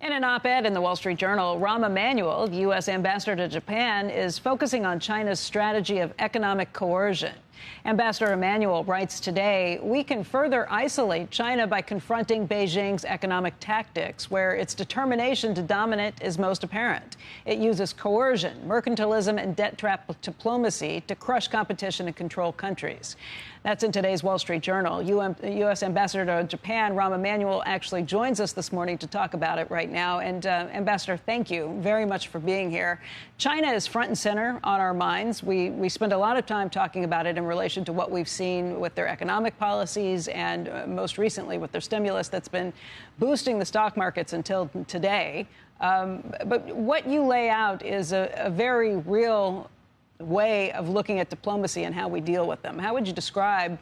In an op-ed in the Wall Street Journal, Rahm Emanuel, the U.S. ambassador to Japan, is focusing on China's strategy of economic coercion. Ambassador Emanuel writes today, we can further isolate China by confronting Beijing's economic tactics, where its determination to dominate is most apparent. It uses coercion, mercantilism, and debt trap diplomacy to crush competition and control countries. That's in today's Wall Street Journal. U.S. Ambassador to Japan, Rahm Emanuel, actually joins us this morning to talk about it right now. And Ambassador, thank you very much for being here. China is front and center on our minds. We spend a lot of time talking about it in relation to what we've seen with their economic policies and most recently with their stimulus that's been boosting the stock markets until today. But what you lay out is a very real way of looking at diplomacy and how we deal with them. How would you describe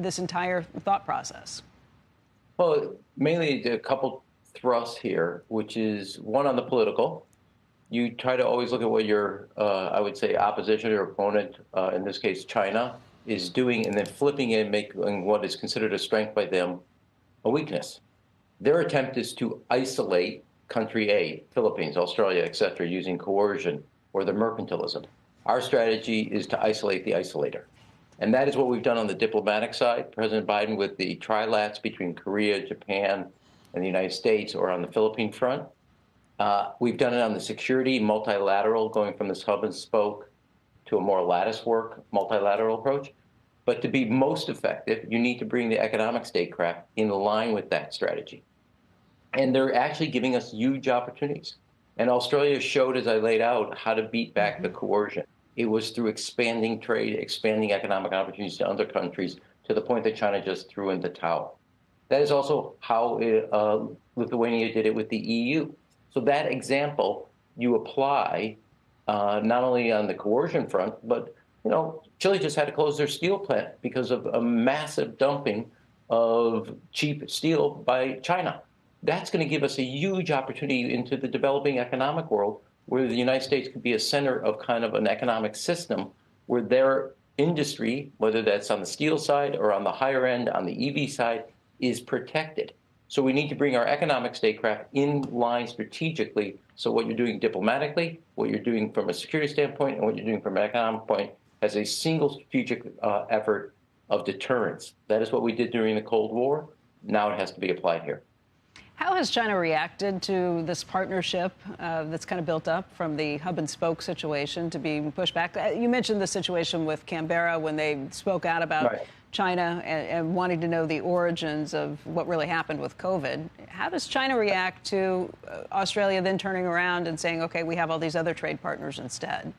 this entire thought process? Well, mainly a couple thrusts here, which is one on the political. You try to always look at what your, I would say, opposition or opponent, in this case China, is doing, and then flipping it and making what is considered a strength by them a weakness. Their attempt is to isolate country A, Philippines, Australia, etc., using coercion or the mercantilism. Our strategy is to isolate the isolator. And that is what we've done on the diplomatic side. President Biden with the trilaterals between Korea, Japan, and the United States, or on the Philippine front. We've done it on the security, multilateral, going from this hub and spoke to a more lattice work, multilateral approach. But to be most effective, you need to bring the economic statecraft in line with that strategy. And they're actually giving us huge opportunities. And Australia showed, as I laid out, how to beat back the coercion. It was through expanding trade, expanding economic opportunities to other countries, to the point that China just threw in the towel. That is also how Lithuania did it with the EU. So that example you apply not only on the coercion front, but Chile just had to close their steel plant because of a massive dumping of cheap steel by China. That's going to give us a huge opportunity into the developing economic world, where the United States could be a center of kind of an economic system where their industry, whether that's on the steel side or on the higher end, on the EV side, is protected. So we need to bring our economic statecraft in line strategically. So what you're doing diplomatically, what you're doing from a security standpoint, and what you're doing from an economic point as a single strategic effort of deterrence. That is what we did during the Cold War. Now it has to be applied here. How has China reacted to this partnership that's kind of built up from the hub and spoke situation to being pushed back? You mentioned the situation with Canberra when they spoke out about China and wanting to know the origins of what really happened with COVID. How does China react to Australia then turning around and saying, OK, we have all these other trade partners instead?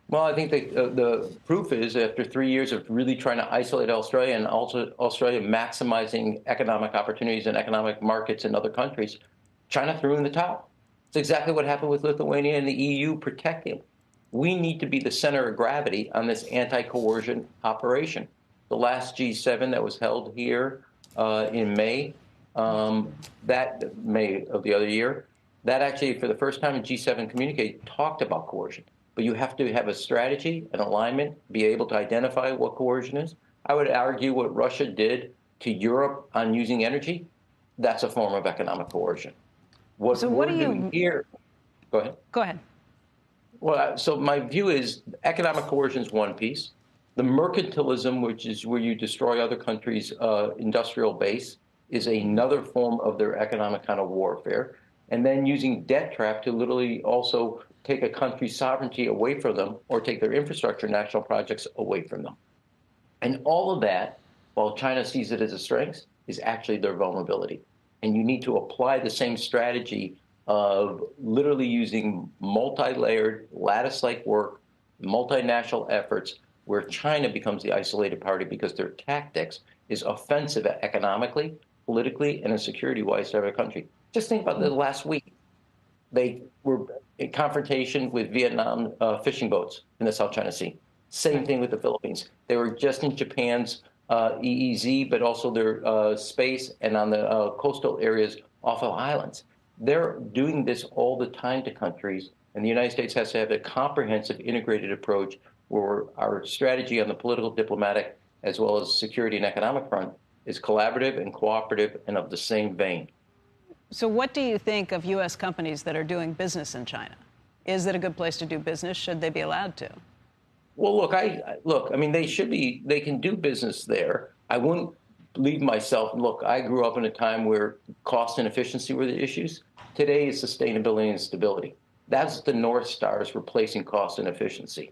Well, I think the proof is after 3 years of really trying to isolate Australia and also Australia maximizing economic opportunities and economic markets in other countries, China threw in the towel. It's exactly what happened with Lithuania and the EU protecting. We need to be the center of gravity on this anti-coercion operation. The last G7 that was held here in May, that May of the other year, that actually for the first time in G7 communique talked about coercion. But you have to have a strategy, an alignment, be able to identify what coercion is. I would argue what Russia did to Europe on using energy, that's a form of economic coercion. What we're doing here, go ahead. Go ahead. Well, so my view is economic coercion is one piece. The mercantilism, which is where you destroy other countries' industrial base, is another form of their economic kind of warfare. And then using debt trap to literally also take a country's sovereignty away from them or take their infrastructure national projects away from them. And all of that, while China sees it as a strength, is actually their vulnerability. And you need to apply the same strategy of literally using multi-layered, lattice-like work, multinational efforts, where China becomes the isolated party because their tactics is offensive economically, politically, and security-wise to every country. Just think about the last week. They were in confrontation with Vietnam fishing boats in the South China Sea. Same thing with the Philippines. They were just in Japan's EEZ, but also their space and on the coastal areas off of islands. They're doing this all the time to countries, and the United States has to have a comprehensive, integrated approach where our strategy on the political, diplomatic, as well as security and economic front is collaborative and cooperative and of the same vein. So what do you think of U.S. companies that are doing business in China? Is it a good place to do business? Should they be allowed to? Well, look, I mean, they can do business there. I wouldn't leave myself. Look, I grew up in a time where cost and efficiency were the issues. Today is sustainability and stability. That's the North Stars replacing cost and efficiency.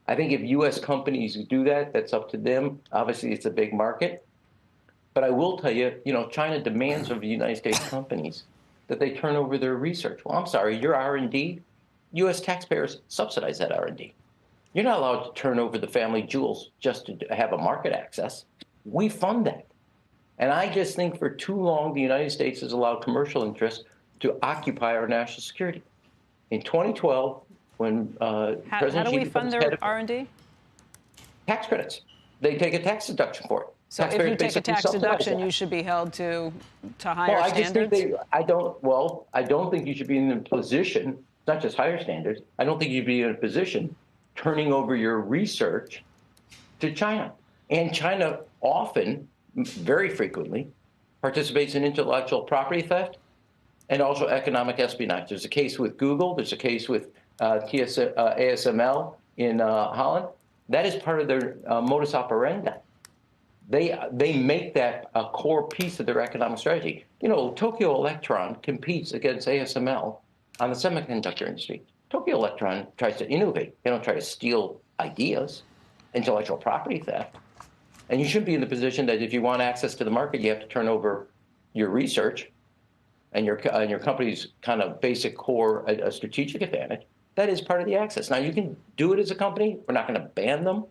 I think if U.S. companies do that, that's up to them. Obviously, it's a big market. But I will tell you, China demands of the United States companies that they turn over their research. Well, I'm sorry, your R&D, U.S. taxpayers subsidize that R&D. You're not allowed to turn over the family jewels just to have a market access. We fund that. And I just think for too long, the United States has allowed commercial interests to occupy our national security. In 2012, when How do we fund their R&D? Tax credits. They take a tax deduction for it. So if you take a tax deduction, you should be held to higher standards? I don't think you should be in a position, not just higher standards, I don't think you'd be in a position turning over your research to China. And China often, very frequently, participates in intellectual property theft and also economic espionage. There's a case with Google. There's a case with ASML in Holland. That is part of their modus operandi. They make that a core piece of their economic strategy. Tokyo Electron competes against ASML on the semiconductor industry. Tokyo Electron tries to innovate. They don't try to steal ideas, intellectual property theft. And you shouldn't be in the position that if you want access to the market, you have to turn over your research and your company's kind of basic core, a strategic advantage. That is part of the access. Now, you can do it as a company. We're not going to ban them.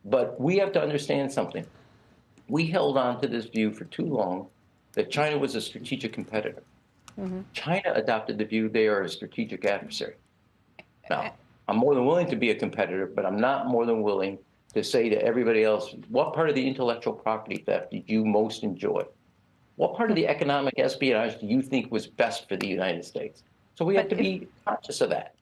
But we have to understand something. We held on to this view for too long that China was a strategic competitor. Mm-hmm. China adopted the view they are a strategic adversary. Now, I'm more than willing to be a competitor, but I'm not more than willing to say to everybody else, what part of the intellectual property theft did you most enjoy? What part of the economic espionage do you think was best for the United States? So we have to be conscious of that.